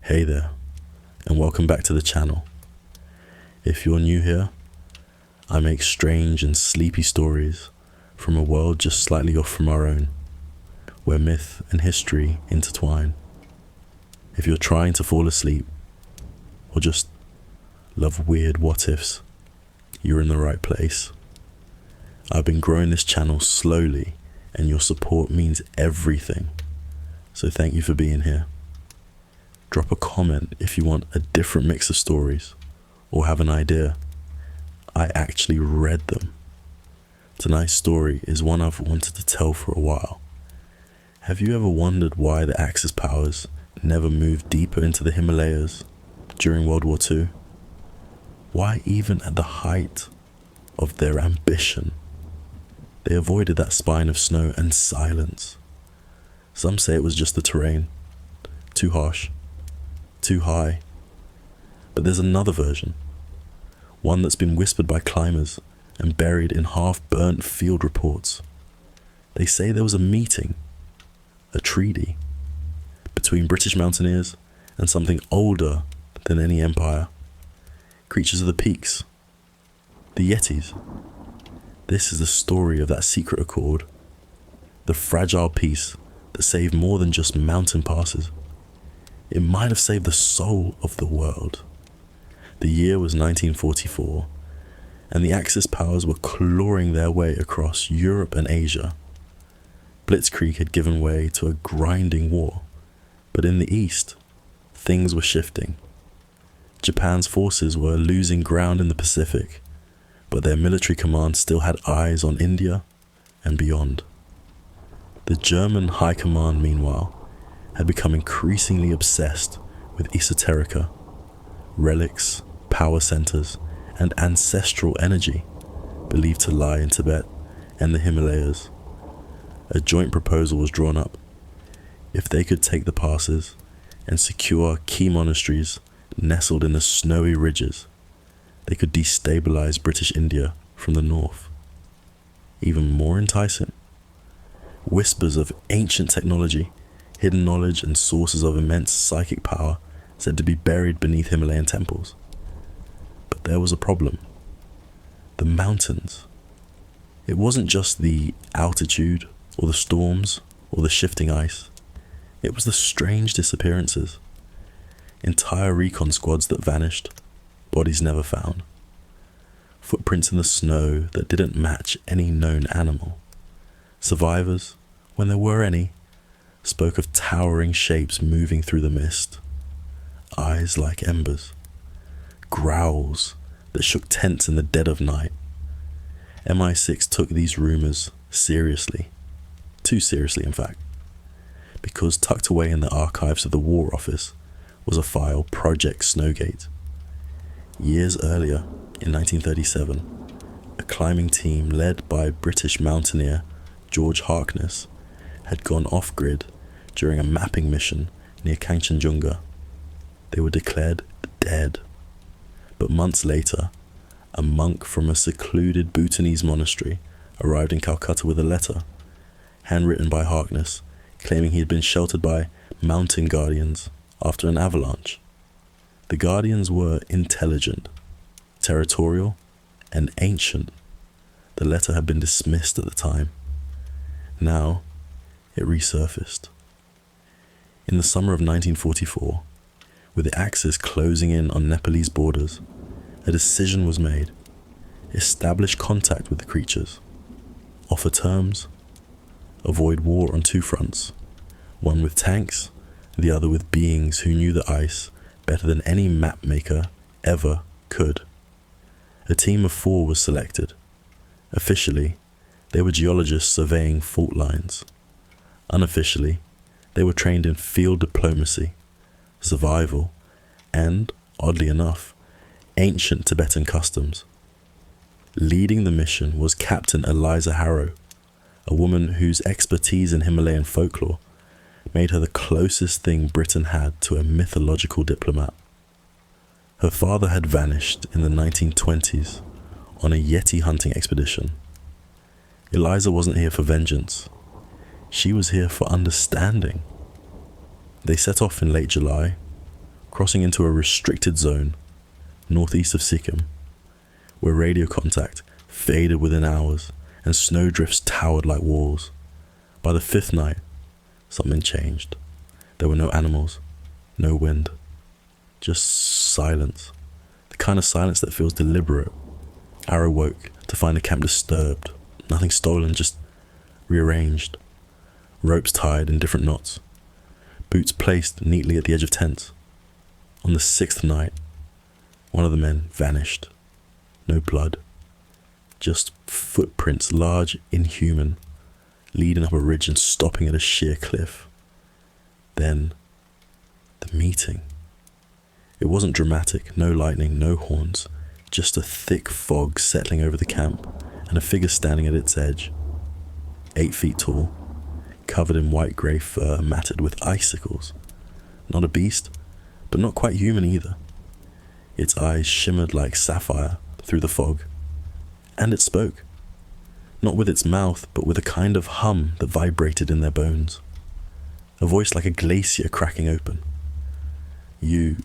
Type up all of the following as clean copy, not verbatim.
Hey there, and welcome back to the channel. If you're new here, I make strange and sleepy stories from a world just slightly off from our own, where myth and history intertwine. If you're trying to fall asleep, or just love weird what-ifs, you're in the right place. I've been growing this channel slowly, and your support means everything. So thank you for being here. Drop a comment if you want a different mix of stories, or have an idea. I actually read them. Tonight's story is one I've wanted to tell for a while. Have you ever wondered why the Axis powers never moved deeper into the Himalayas during World War II? Why, even at the height of their ambition, they avoided that spine of snow and silence? Some say it was just the terrain, too harsh, too high. But there's another version, one that's been whispered by climbers and buried in half-burnt field reports. They say there was a meeting, a treaty, between British mountaineers and something older than any empire. Creatures of the peaks, the Yetis. This is the story of that secret accord, the fragile peace that saved more than just mountain passes. It might have saved the soul of the world. The year was 1944, and the Axis powers were clawing their way across Europe and Asia. Blitzkrieg had given way to a grinding war, but in the east, things were shifting. Japan's forces were losing ground in the Pacific, but their military command still had eyes on India and beyond. The German High Command, meanwhile, had become increasingly obsessed with esoterica, relics, power centers, and ancestral energy believed to lie in Tibet and the Himalayas. A joint proposal was drawn up. If they could take the passes and secure key monasteries nestled in the snowy ridges, they could destabilize British India from the north. Even more enticing, whispers of ancient technology, hidden knowledge, and sources of immense psychic power said to be buried beneath Himalayan temples. But there was a problem. The mountains. It wasn't just the altitude, or the storms, or the shifting ice. It was the strange disappearances. Entire recon squads that vanished, bodies never found. Footprints in the snow that didn't match any known animal. Survivors, when there were any, spoke of towering shapes moving through the mist. Eyes like embers. Growls that shook tents in the dead of night. MI6 took these rumors seriously. Too seriously, in fact. Because tucked away in the archives of the War Office was a file, Project Snowgate. Years earlier, in 1937, a climbing team led by British mountaineer George Harkness had gone off-grid during a mapping mission near Kanchenjunga. They were declared dead. But months later, a monk from a secluded Bhutanese monastery arrived in Calcutta with a letter, handwritten by Harkness, claiming he had been sheltered by mountain guardians after an avalanche. The guardians were intelligent, territorial, and ancient. The letter had been dismissed at the time. Now, it resurfaced. In the summer of 1944, with the Axis closing in on Nepalese borders, a decision was made. Establish contact with the creatures. Offer terms. Avoid war on two fronts, one with tanks, the other with beings who knew the ice better than any map maker ever could. A team of 4 was selected. Officially, they were geologists surveying fault lines. Unofficially, they were trained in field diplomacy, survival, and, oddly enough, ancient Tibetan customs. Leading the mission was Captain Eliza Harrow, a woman whose expertise in Himalayan folklore made her the closest thing Britain had to a mythological diplomat. Her father had vanished in the 1920s on a Yeti hunting expedition. Eliza wasn't here for vengeance. She was here for understanding. They set off in late July, crossing into a restricted zone northeast of Sikkim, where radio contact faded within hours and snowdrifts towered like walls. By the 5th night, something changed. There were no animals, no wind, just silence. The kind of silence that feels deliberate. Arrow woke to find the camp disturbed. Nothing stolen, just rearranged. Ropes tied in different knots. Boots placed neatly at the edge of tents. On the 6th night, one of the men vanished. No blood. Just footprints, large, inhuman, leading up a ridge and stopping at a sheer cliff. Then, the meeting. It wasn't dramatic, no lightning, no horns, just a thick fog settling over the camp and a figure standing at its edge. 8 feet tall, covered in white-grey fur matted with icicles. Not a beast, but not quite human either. Its eyes shimmered like sapphire through the fog. And it spoke. Not with its mouth, but with a kind of hum that vibrated in their bones. A voice like a glacier cracking open. You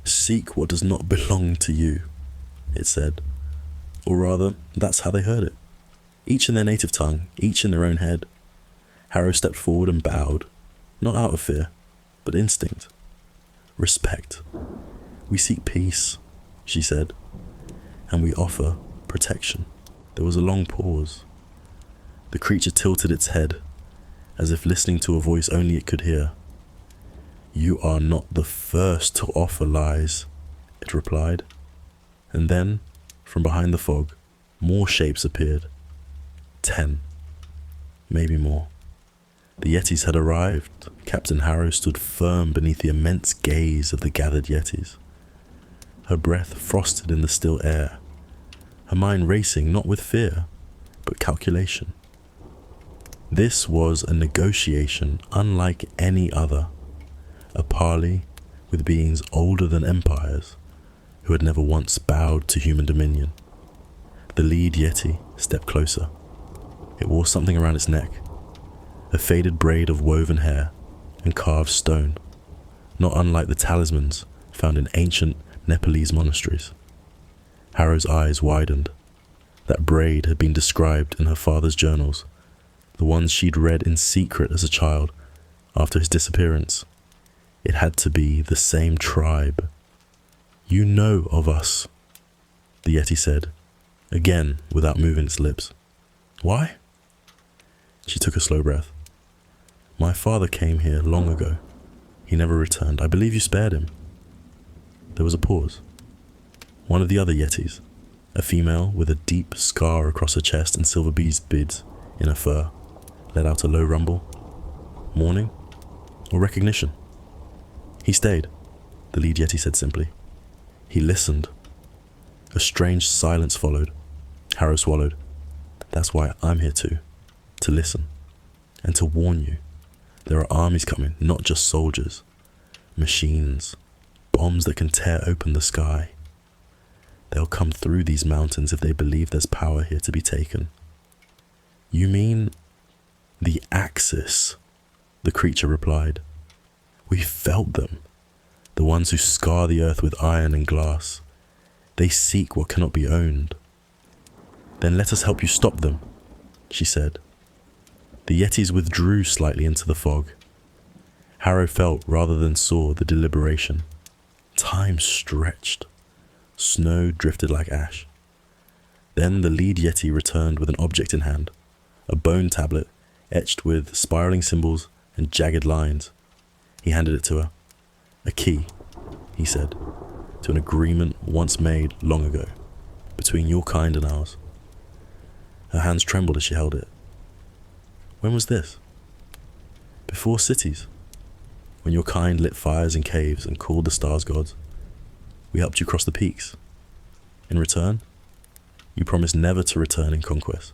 seek what does not belong to you, it said. Or rather, that's how they heard it. Each in their native tongue, each in their own head. Harrow stepped forward and bowed, not out of fear, but instinct. Respect. We seek peace, she said, and we offer protection. There was a long pause. The creature tilted its head, as if listening to a voice only it could hear. You are not the first to offer lies, it replied. And then, from behind the fog, more shapes appeared. 10. Maybe more. The Yetis had arrived. Captain Harrow stood firm beneath the immense gaze of the gathered Yetis. Her breath frosted in the still air. Her mind racing not with fear, but calculation. This was a negotiation unlike any other. A parley with beings older than empires, who had never once bowed to human dominion. The lead Yeti stepped closer. It wore something around its neck, a faded braid of woven hair and carved stone, not unlike the talismans found in ancient Nepalese monasteries. Harrow's eyes widened. That braid had been described in her father's journals, the ones she'd read in secret as a child after his disappearance. It had to be the same tribe. You know of us, the Yeti said, again without moving its lips. Why? She took a slow breath. My father came here long ago. He never returned. I believe you spared him. There was a pause. One of the other Yetis, a female with a deep scar across her chest and silver beads in her fur, let out a low rumble. Mourning or recognition? He stayed, the lead Yeti said simply. He listened. A strange silence followed. Harrow swallowed. That's why I'm here too. To listen. And to warn you. There are armies coming, not just soldiers. Machines. Bombs that can tear open the sky. They'll come through these mountains if they believe there's power here to be taken. You mean the Axis? The creature replied. We felt them. The ones who scar the earth with iron and glass. They seek what cannot be owned. Then let us help you stop them, she said. The Yetis withdrew slightly into the fog. Harrow felt rather than saw the deliberation. Time stretched. Snow drifted like ash. Then the lead Yeti returned with an object in hand, a bone tablet etched with spiraling symbols and jagged lines. He handed it to her. A key, he said, to an agreement once made long ago, between your kind and ours. Her hands trembled as she held it. When was this? Before cities, when your kind lit fires in caves and called the stars gods. We helped you cross the peaks. In return, you promised never to return in conquest.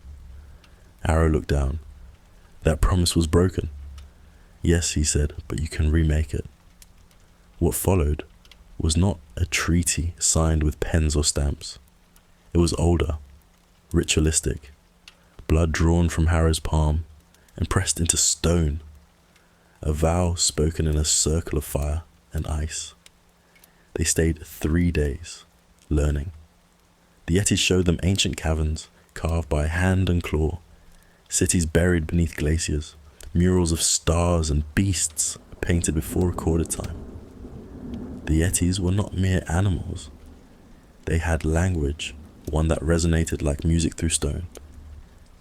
Arrow looked down. That promise was broken. Yes, he said, but you can remake it. What followed was not a treaty signed with pens or stamps. It was older, ritualistic, blood drawn from Harrow's palm and pressed into stone, a vow spoken in a circle of fire and ice. They stayed 3 days, learning. The Yetis showed them ancient caverns carved by hand and claw, cities buried beneath glaciers, murals of stars and beasts painted before recorded time. The Yetis were not mere animals. They had language, one that resonated like music through stone.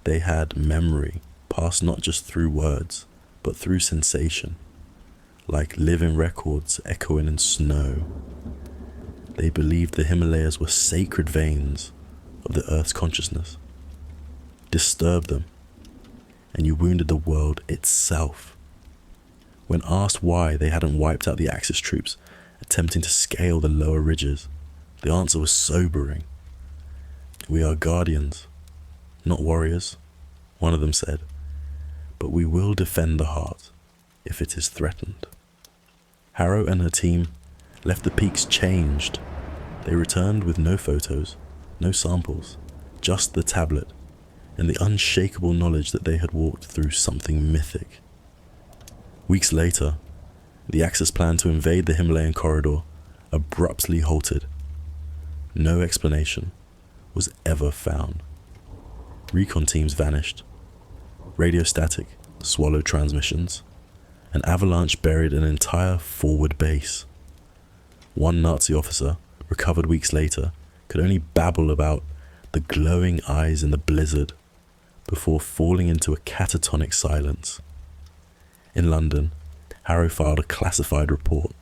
They had memory, passed not just through words, but through sensation, like living records echoing in snow. They believed the Himalayas were sacred veins of the Earth's consciousness. Disturb them, and you wounded the world itself. When asked why they hadn't wiped out the Axis troops attempting to scale the lower ridges, the answer was sobering. "We are guardians, not warriors," one of them said, "but we will defend the heart if it is threatened." Harrow and her team left the peaks changed. They returned with no photos, no samples, just the tablet and the unshakable knowledge that they had walked through something mythic. Weeks later, the Axis plan to invade the Himalayan corridor abruptly halted. No explanation was ever found. Recon teams vanished. Radio static swallowed transmissions. An avalanche buried an entire forward base. One Nazi officer, recovered weeks later, could only babble about the glowing eyes in the blizzard before falling into a catatonic silence. In London, Harrow filed a classified report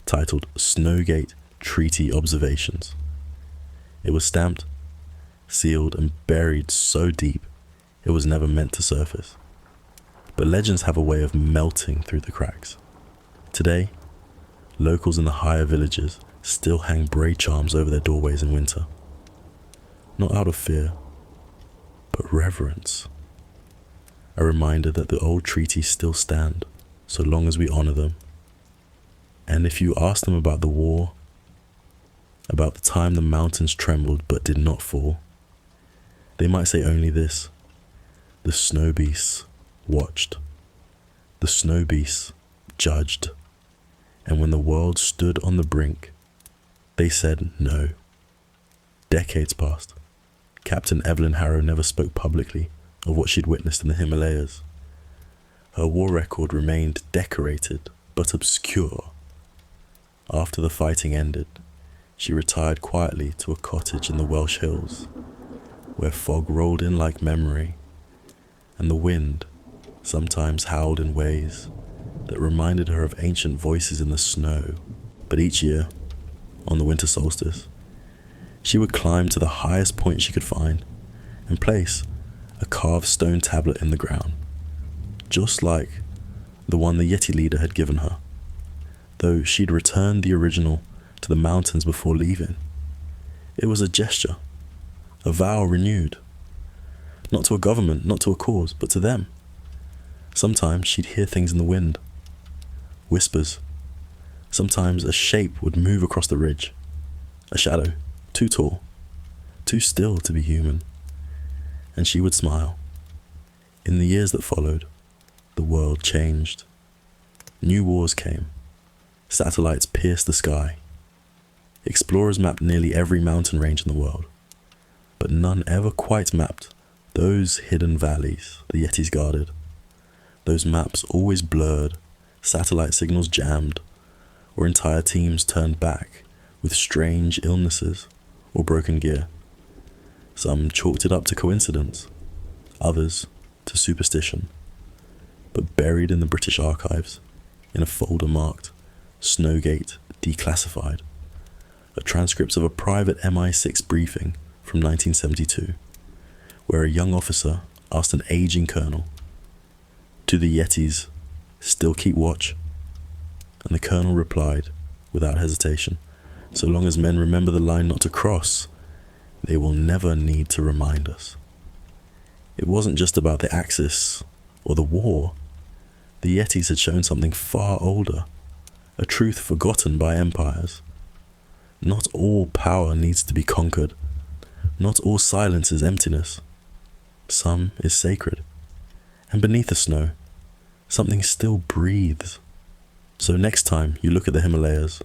titled Snowgate Treaty Observations. It was stamped, sealed, and buried so deep it was never meant to surface. But legends have a way of melting through the cracks. Today, locals in the higher villages still hang braid charms over their doorways in winter. Not out of fear, but reverence. A reminder that the old treaties still stand, so long as we honor them. And if you ask them about the war, about the time the mountains trembled but did not fall, they might say only this: the snow beasts watched, the snow beasts judged, and when the world stood on the brink, they said no. Decades passed. Captain Evelyn Harrow never spoke publicly of what she'd witnessed in the Himalayas. Her war record remained decorated but obscure. After the fighting ended, she retired quietly to a cottage in the Welsh hills, where fog rolled in like memory, and the wind sometimes howled in ways that reminded her of ancient voices in the snow. But each year, on the winter solstice, she would climb to the highest point she could find and place a carved stone tablet in the ground, just like the one the Yeti leader had given her, though she'd returned the original to the mountains before leaving. It was a gesture, a vow renewed, not to a government, not to a cause, but to them. Sometimes she'd hear things in the wind, whispers. Sometimes a shape would move across the ridge, a shadow, too tall, too still to be human, and she would smile. In the years that followed, the world changed. New wars came. Satellites pierced the sky. Explorers mapped nearly every mountain range in the world, but none ever quite mapped those hidden valleys the Yetis guarded. Those maps always blurred, satellite signals jammed, or entire teams turned back with strange illnesses or broken gear. Some chalked it up to coincidence, others to superstition. But buried in the British archives, in a folder marked Snowgate Declassified, are transcripts of a private MI6 briefing from 1972, where a young officer asked an aging colonel, "Do the Yetis still keep watch?" And the colonel replied, without hesitation, "So long as men remember the line not to cross, they will never need to remind us." It wasn't just about the Axis or the war. The Yetis had shown something far older, a truth forgotten by empires. Not all power needs to be conquered. Not all silence is emptiness. Some is sacred. And beneath the snow, something still breathes. So next time you look at the Himalayas,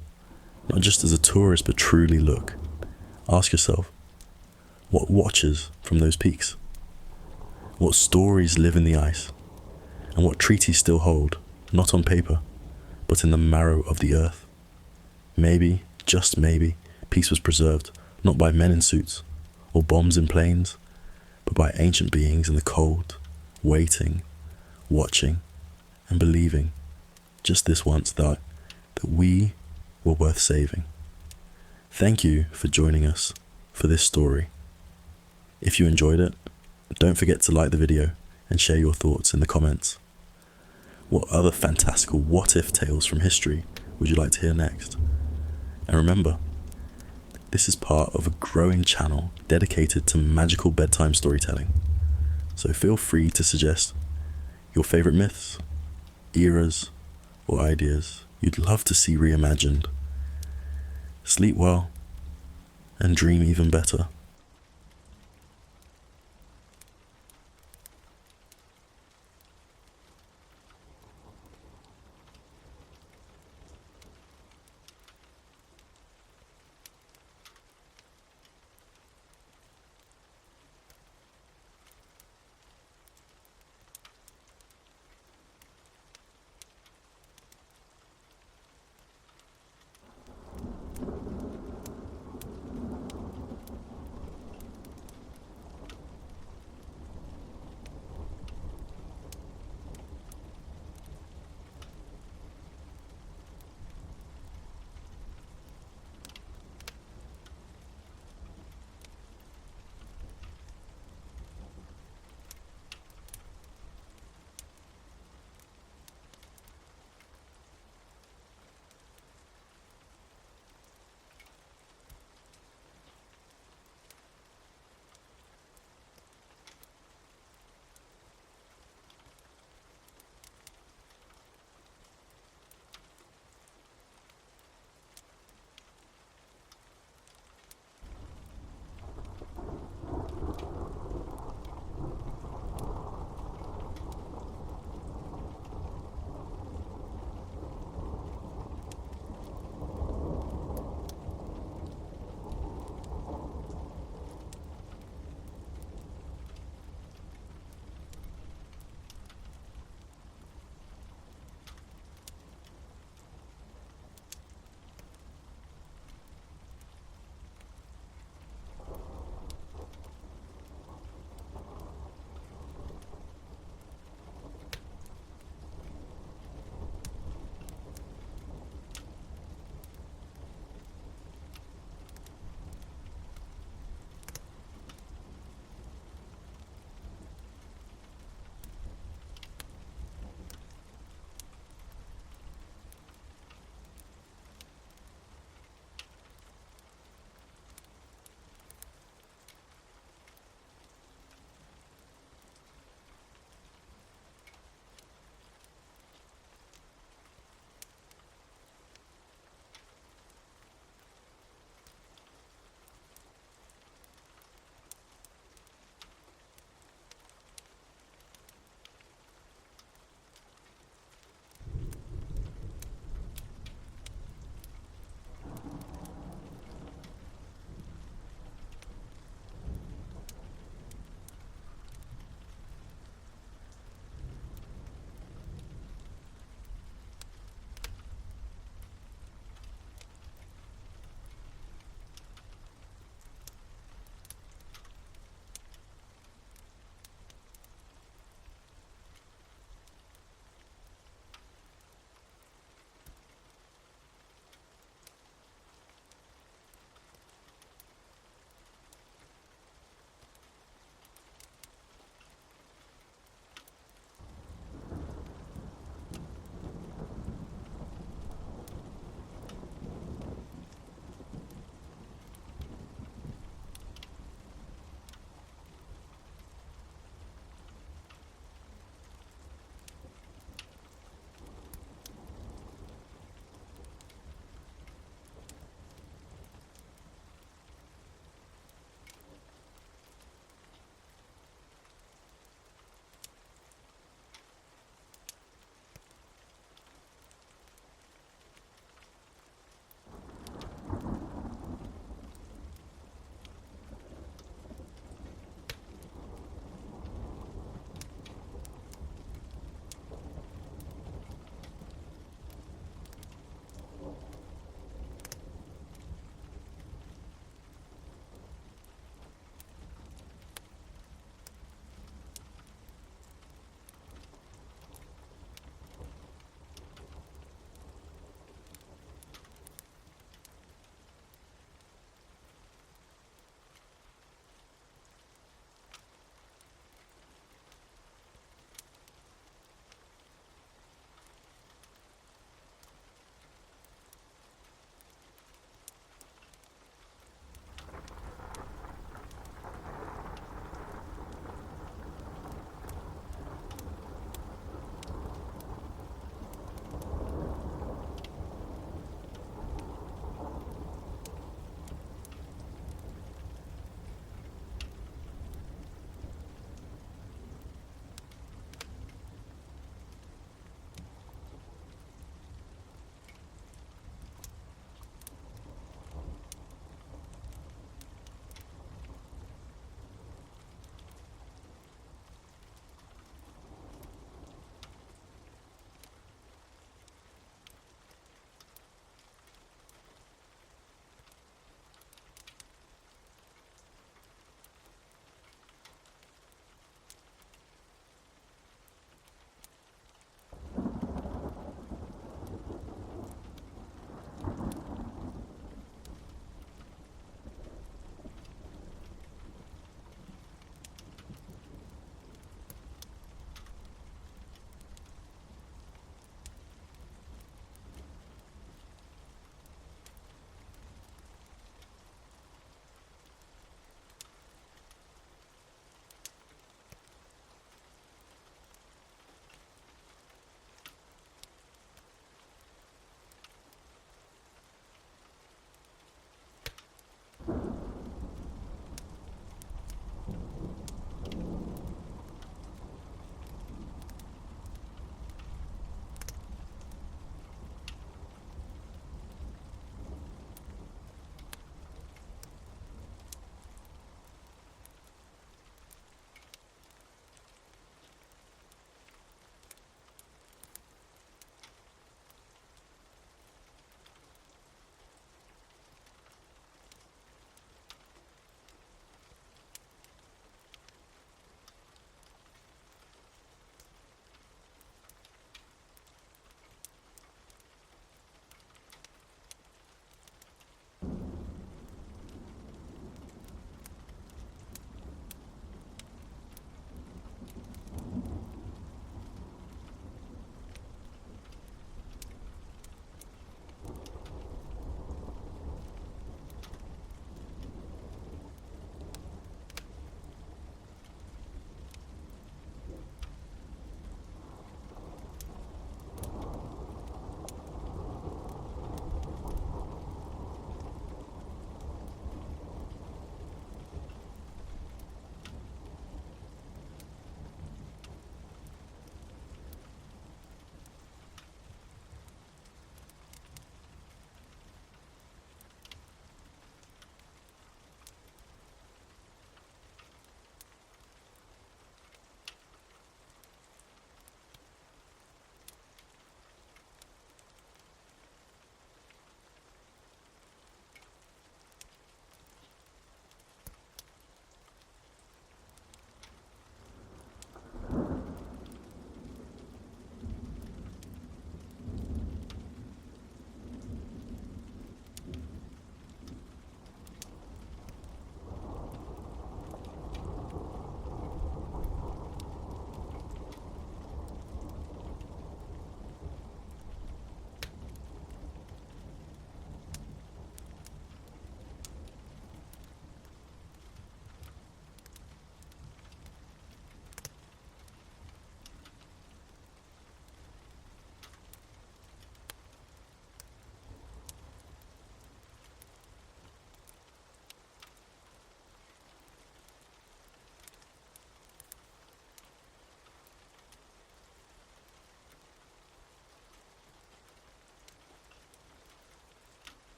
not just as a tourist, but truly look. Ask yourself, what watches from those peaks? What stories live in the ice? And what treaties still hold, not on paper, but in the marrow of the earth? Maybe, just maybe, peace was preserved not by men in suits or bombs in planes, but by ancient beings in the cold, waiting, watching, and believing just this once that we were worth saving. Thank you for joining us for this story. If you enjoyed it, don't forget to like the video and share your thoughts in the comments. What other fantastical what-if tales from history would you like to hear next? And remember, this is part of a growing channel dedicated to magical bedtime storytelling. So feel free to suggest your favorite myths, eras, or ideas you'd love to see reimagined. Sleep well and dream even better.